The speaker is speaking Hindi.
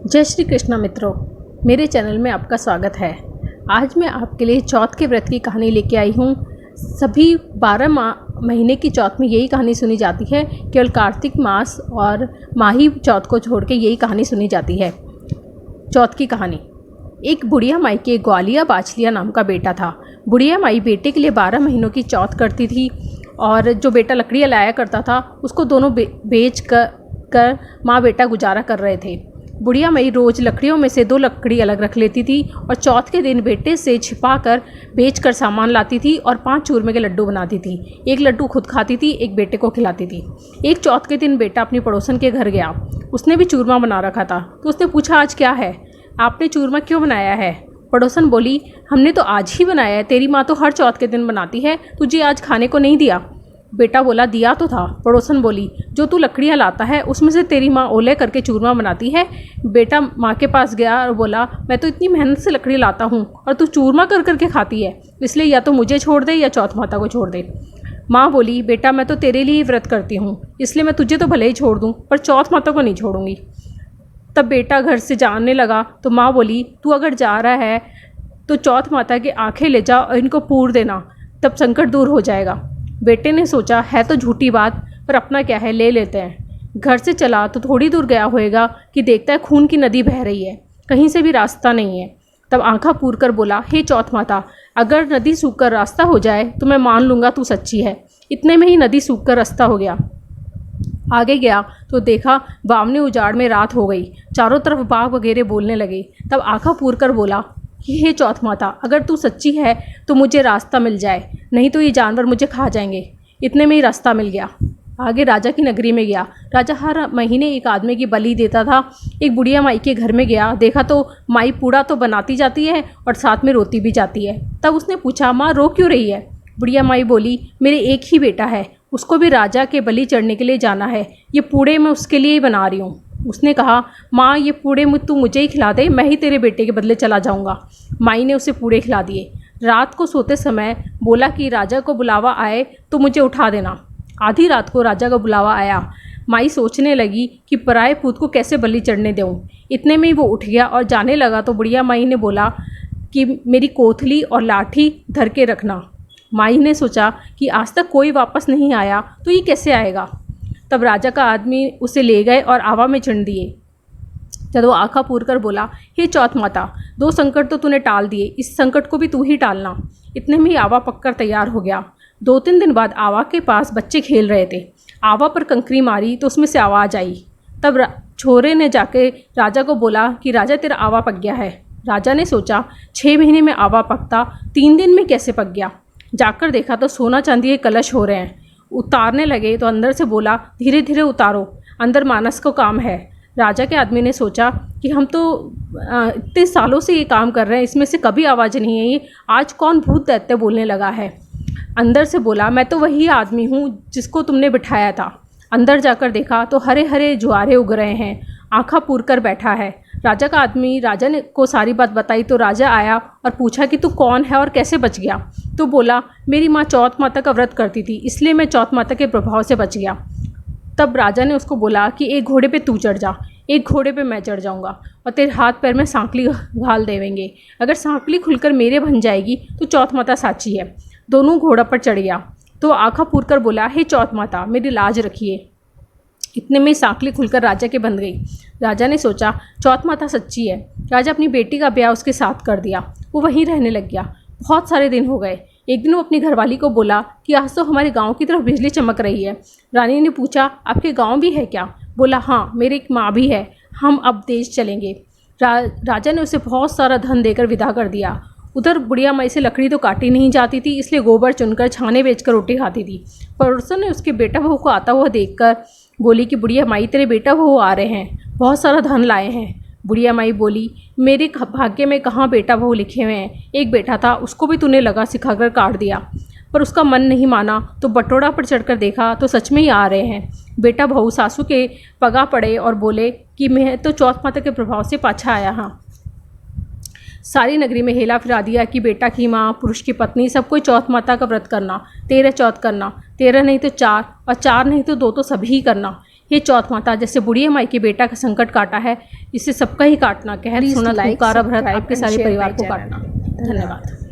जय श्री कृष्ण मित्रों, मेरे चैनल में आपका स्वागत है। आज मैं आपके लिए चौथ के व्रत की कहानी लेके आई हूँ। सभी 12 महीने की चौथ में यही कहानी सुनी जाती है। केवल कार्तिक मास और माही चौथ को छोड़ के यही कहानी सुनी जाती है। चौथ की कहानी। एक बुढ़िया माई के ग्वालिया बाछलिया नाम का बेटा था। बुढ़िया माई बेटे के लिए 12 महीनों की चौथ करती थी और जो बेटा लकड़ियाँ लाया करता था उसको दोनों बेच कर माँ बेटा गुजारा कर रहे थे। बुढ़िया माई रोज़ लकड़ियों में से 2 लकड़ी अलग रख लेती थी और चौथ के दिन बेटे से छिपा कर बेच कर सामान लाती थी और 5 चूरमे के लड्डू बनाती थी। एक लड्डू खुद खाती थी, एक बेटे को खिलाती थी। एक चौथ के दिन बेटा अपनी पड़ोसन के घर गया। उसने भी चूरमा बना रखा था तो उसने पूछा, आज क्या है, आपने चूरमा क्यों बनाया है? पड़ोसन बोली, हमने तो आज ही बनाया है, तेरी माँ तो हर चौथ के दिन बनाती है, तुझे आज खाने को नहीं दिया? बेटा बोला, दिया तो था। पड़ोसन बोली, जो तू लकड़ियाँ लाता है उसमें से तेरी माँ ओले करके चूरमा बनाती है। बेटा माँ के पास गया और बोला, मैं तो इतनी मेहनत से लकड़ी लाता हूँ और तू चूरमा कर करके खाती है, इसलिए या तो मुझे छोड़ दे या चौथ माता को छोड़ दे। माँ बोली, बेटा मैं तो तेरे लिए ही व्रत करती हूँ, इसलिए मैं तुझे तो भले ही छोड़ दूँ पर चौथ माता को नहीं छोड़ूंगी। तब बेटा घर से जाने लगा तो माँ बोली, तू अगर जा रहा है तो चौथ माता की आंखें ले जा और इनको पूर देना, तब संकट दूर हो जाएगा। बेटे ने सोचा, है तो झूठी बात पर अपना क्या है, ले लेते हैं। घर से चला तो थोड़ी दूर गया होएगा कि देखता है खून की नदी बह रही है, कहीं से भी रास्ता नहीं है। तब आंखा पूर कर बोला, हे चौथ माता, अगर नदी सूख कर रास्ता हो जाए तो मैं मान लूँगा तू सच्ची है। इतने में ही नदी सूख कर रास्ता हो गया। आगे गया तो देखा बावने उजाड़ में रात हो गई, चारों तरफ बाघ वगैरह बोलने लगे। तब आंखा पूर कर बोला, हे चौथ माता, अगर तू सच्ची है तो मुझे रास्ता मिल जाए, नहीं तो ये जानवर मुझे खा जाएंगे। इतने में ही रास्ता मिल गया। आगे राजा की नगरी में गया। राजा हर महीने एक आदमी की बलि देता था। एक बुढ़िया माई के घर में गया, देखा तो माई पूड़ा तो बनाती जाती है और साथ में रोती भी जाती है। तब उसने पूछा, माँ रो क्यों रही है? बुढ़िया माई बोली, मेरे एक ही बेटा है, उसको भी राजा के बलि चढ़ने के लिए जाना है, ये पूड़े मैं उसके लिए ही बना रही हूँ। उसने कहा, माँ ये पूड़े तू मुझे ही खिला दे, मैं ही तेरे बेटे के बदले चला जाऊँगा। माई ने उसे पूड़े खिला दिए। रात को सोते समय बोला कि राजा को बुलावा आए तो मुझे उठा देना। आधी रात को राजा का बुलावा आया। माई सोचने लगी कि पराए पूत को कैसे बलि चढ़ने दूँ। इतने में ही वो उठ गया और जाने लगा तो बुढ़िया माई ने बोला कि मेरी कोथली और लाठी धर के रखना। माई ने सोचा कि आज तक कोई वापस नहीं आया तो ये कैसे आएगा। तब राजा का आदमी उसे ले गए और आवा में चढ़ दिए। जब वो आँखा पूर कर बोला, हे चौथ माता, 2 संकट तो तूने टाल दिए, इस संकट को भी तू ही टालना। इतने में ही आवा पककर तैयार हो गया। 2-3 दिन बाद आवा के पास बच्चे खेल रहे थे। आवा पर कंकरी मारी तो उसमें से आवाज़ आई। तब छोरे ने जाके राजा को बोला कि राजा तेरा आवा पक गया है। राजा ने सोचा, 6 महीने में आवा पकता, 3 दिन में कैसे पक गया। जाकर देखा तो सोना चांदी के कलश हो रहे हैं। उतारने लगे तो अंदर से बोला, धीरे धीरे उतारो, अंदर मानस को काम है। राजा के आदमी ने सोचा कि हम तो इतने सालों से ये काम कर रहे हैं, इसमें से कभी आवाज़ नहीं आई, आज कौन भूत दैत्य बोलने लगा है। अंदर से बोला, मैं तो वही आदमी हूँ जिसको तुमने बिठाया था। अंदर जाकर देखा तो हरे हरे ज्वारे उग रहे हैं, आँखा पूर कर बैठा है। राजा का आदमी राजा ने को सारी बात बताई तो राजा आया और पूछा कि तू कौन है और कैसे बच गया। तो बोला, मेरी माँ चौथ माता का व्रत करती थी, इसलिए मैं चौथ माता के प्रभाव से बच गया। तब राजा ने उसको बोला कि एक घोड़े पे तू चढ़ जा, एक घोड़े पे मैं चढ़ जाऊंगा और तेरे हाथ पैर में सांकली घाल देवेंगे। अगर सांकली खुलकर मेरे बन जाएगी तो चौथ माता साची है। दोनों घोड़ा पर चढ़ गया तो आँखा पूर कर बोला, हे चौथ माता, मेरी लाज रखिए। इतने में सांकली खुलकर राजा के बंध गई। राजा ने सोचा, चौथ माता सच्ची है। राजा अपनी बेटी का ब्याह उसके साथ कर दिया। वो वहीं रहने लग गया। बहुत सारे दिन हो गए। एक दिन वो अपनी घरवाली को बोला कि आज तो हमारे गांव की तरफ बिजली चमक रही है। रानी ने पूछा, आपके गांव भी है क्या? बोला, हाँ, मेरी एक माँ भी है, हम अब देश चलेंगे। राजा ने उसे बहुत सारा धन देकर विदा कर दिया। उधर बुढ़िया माई से लकड़ी तो काटी नहीं जाती थी, इसलिए गोबर चुनकर छाने बेचकर रोटी खाती थी। पड़ोसन ने उसके बेटा बहू को आता हुआ देखकर बोली कि बुढ़िया माई, तेरे बेटा बहू आ रहे हैं, बहुत सारा धन लाए हैं। बुढ़िया माई बोली, मेरे भाग्य में कहाँ बेटा बहू लिखे हुए हैं, एक बेटा था, उसको भी तूने लगा सिखाकर काट दिया। पर उसका मन नहीं माना तो बटोड़ा पर चढ़कर देखा तो सच में ही आ रहे हैं। बेटा बहू सासू के पगा पड़े और बोले कि मैं तो चौथ माता के प्रभाव से पाछा आया हाँ। सारी नगरी में हेला फिरा दिया कि बेटा की माँ, पुरुष की पत्नी, सब कोई चौथ माता का व्रत करना, 13 चौथ करना, 13 नहीं तो 4 और 4 नहीं तो 2 तो सभी करना। हे चौथ माता, जैसे बुढ़िया माई के बेटा का संकट काटा है, इसे सबका ही काटना। कहर सुना पुकारा भरत आपके सारे परिवार को काटना। धन्यवाद।